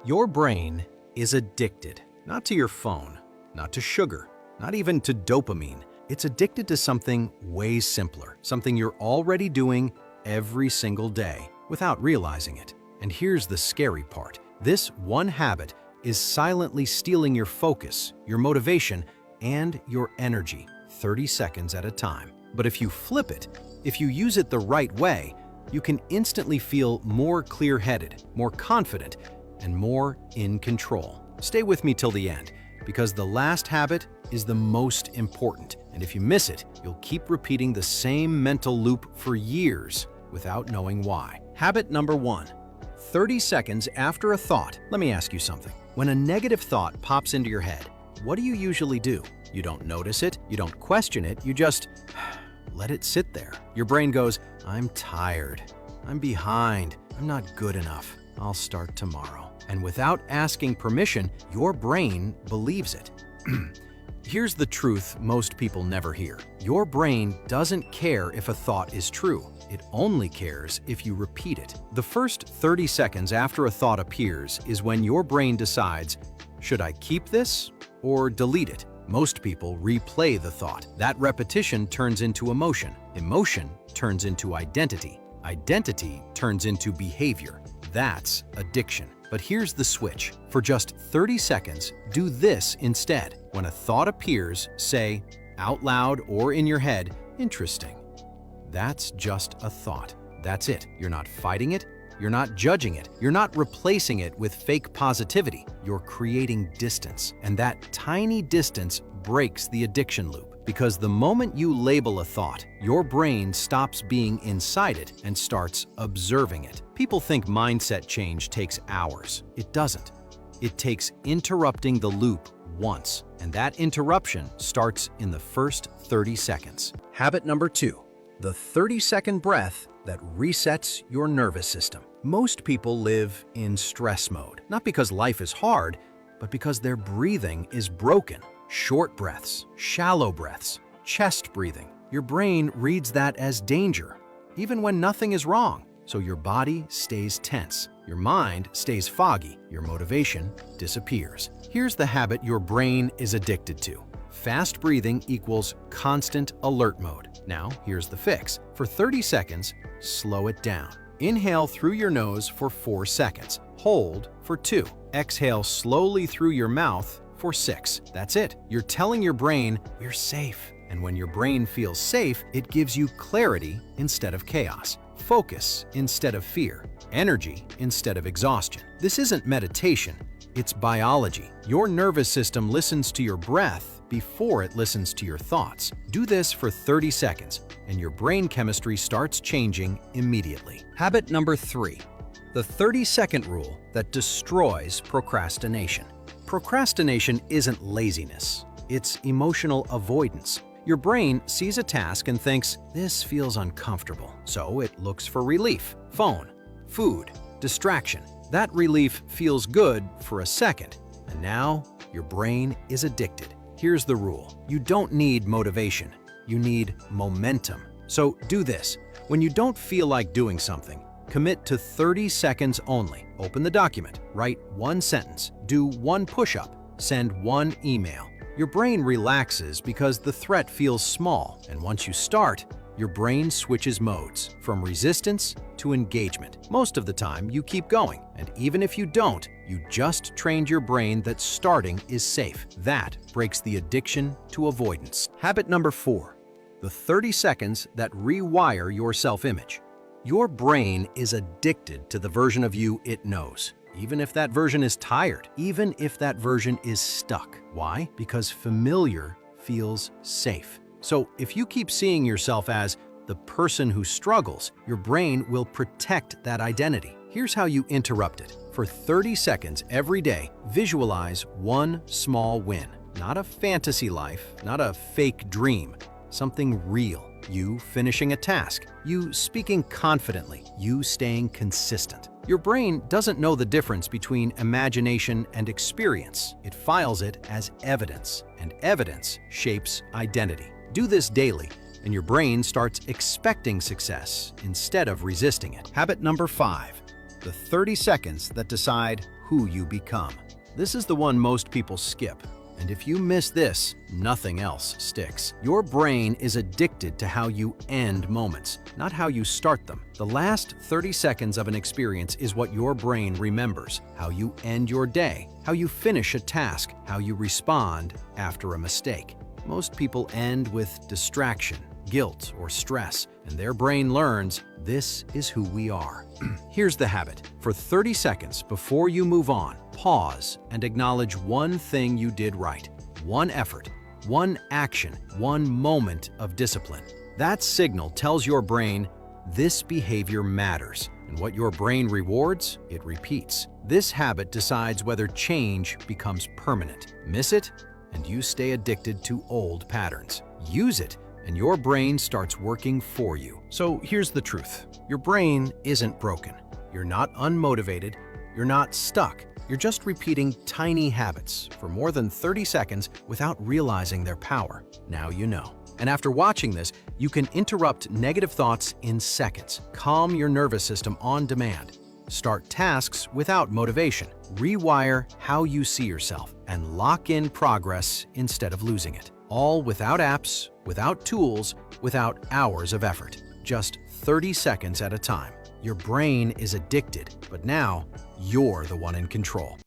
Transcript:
Your brain is addicted, not to your phone, not to sugar, not even to dopamine. It's addicted to something way simpler, something you're already doing every single day without realizing it. And here's the scary part. This one habit is silently stealing your focus, your motivation, and your energy 30 seconds at a time. But if you flip it, if you use it the right way, you can instantly feel more clear-headed, more confident, and more in control. Stay with me till the end, because the last habit is the most important. And if you miss it, you'll keep repeating the same mental loop for years without knowing why. Habit number 1, 30 seconds after a thought. Let me ask you something. When a negative thought pops into your head, what do you usually do? You don't notice it, you don't question it, you just let it sit there. Your brain goes, I'm tired, I'm behind, I'm not good enough, I'll start tomorrow. And without asking permission, your brain believes it. Here's the truth most people never hear. Your brain doesn't care if a thought is true. It only cares if you repeat it. The first 30 seconds after a thought appears is when your brain decides, should I keep this or delete it? Most people replay the thought. That repetition turns into emotion. Emotion turns into identity. Identity turns into behavior. That's addiction. But here's the switch. For just 30 seconds, do this instead. When a thought appears, say, out loud or in your head, interesting. That's just a thought. That's it. You're not fighting it. You're not judging it. You're not replacing it with fake positivity. You're creating distance. And that tiny distance breaks the addiction loop. Because the moment you label a thought, your brain stops being inside it and starts observing it. People think mindset change takes hours. It doesn't. It takes interrupting the loop once. And that interruption starts in the first 30 seconds. Habit number 2, the 30-second breath that resets your nervous system. Most people live in stress mode, not because life is hard, but because their breathing is broken. Short breaths, shallow breaths, chest breathing. Your brain reads that as danger, even when nothing is wrong. So your body stays tense, your mind stays foggy, your motivation disappears. Here's the habit your brain is addicted to. Fast breathing equals constant alert mode. Now, here's the fix. For 30 seconds, slow it down. Inhale through your nose for 4 seconds. Hold for 2. Exhale slowly through your mouth for 6. That's it. You're telling your brain, we're safe. And when your brain feels safe, it gives you clarity instead of chaos, focus instead of fear, energy instead of exhaustion. This isn't meditation, it's biology. Your nervous system listens to your breath before it listens to your thoughts. Do this for 30 seconds, and your brain chemistry starts changing immediately. Habit number 3, the 30-second rule that destroys procrastination. Procrastination isn't laziness, it's emotional avoidance. Your brain sees a task and thinks, this feels uncomfortable, so it looks for relief. Phone, food, distraction. That relief feels good for a second, and now your brain is addicted. Here's the rule. You don't need motivation, you need momentum. So do this. When you don't feel like doing something, commit to 30 seconds only. Open the document, write 1 sentence, do 1 push-up, send 1 email. Your brain relaxes because the threat feels small, and once you start, your brain switches modes, from resistance to engagement. Most of the time, you keep going, and even if you don't, you just trained your brain that starting is safe. That breaks the addiction to avoidance. Habit number 4, the 30 seconds that rewire your self-image. Your brain is addicted to the version of you it knows, even if that version is tired, even if that version is stuck. Why? Because familiar feels safe. So if you keep seeing yourself as the person who struggles, your brain will protect that identity. Here's how you interrupt it. For 30 seconds every day, visualize 1 small win. Not a fantasy life, not a fake dream, something real. You finishing a task, you speaking confidently, you staying consistent. Your brain doesn't know the difference between imagination and experience. It files it as evidence, and evidence shapes identity. Do this daily, and your brain starts expecting success instead of resisting it. Habit number 5, the 30 seconds that decide who who you become. This is the one most people skip. And if you miss this, nothing else sticks. Your brain is addicted to how you end moments, not how you start them. The last 30 seconds of an experience is what your brain remembers. How you end your day, how you finish a task, how you respond after a mistake. Most people end with distraction, guilt, or stress, and their brain learns this is who we are. Here's the habit. For 30 seconds before you move on, pause and acknowledge one thing you did right. One effort, one action, one moment of discipline. That signal tells your brain this behavior matters, and what your brain rewards, it repeats. This habit decides whether change becomes permanent. Miss it, and you stay addicted to old patterns. Use it, and your brain starts working for you. So here's the truth. Your brain isn't broken. You're not unmotivated. You're not stuck. You're just repeating tiny habits for more than 30 seconds without realizing their power. Now you know. And after watching this, you can interrupt negative thoughts in seconds. Calm your nervous system on demand. Start tasks without motivation. Rewire how you see yourself and lock in progress instead of losing it. All without apps, without tools, without hours of effort. Just 30 seconds at a time. Your brain is addicted, but now you're the one in control.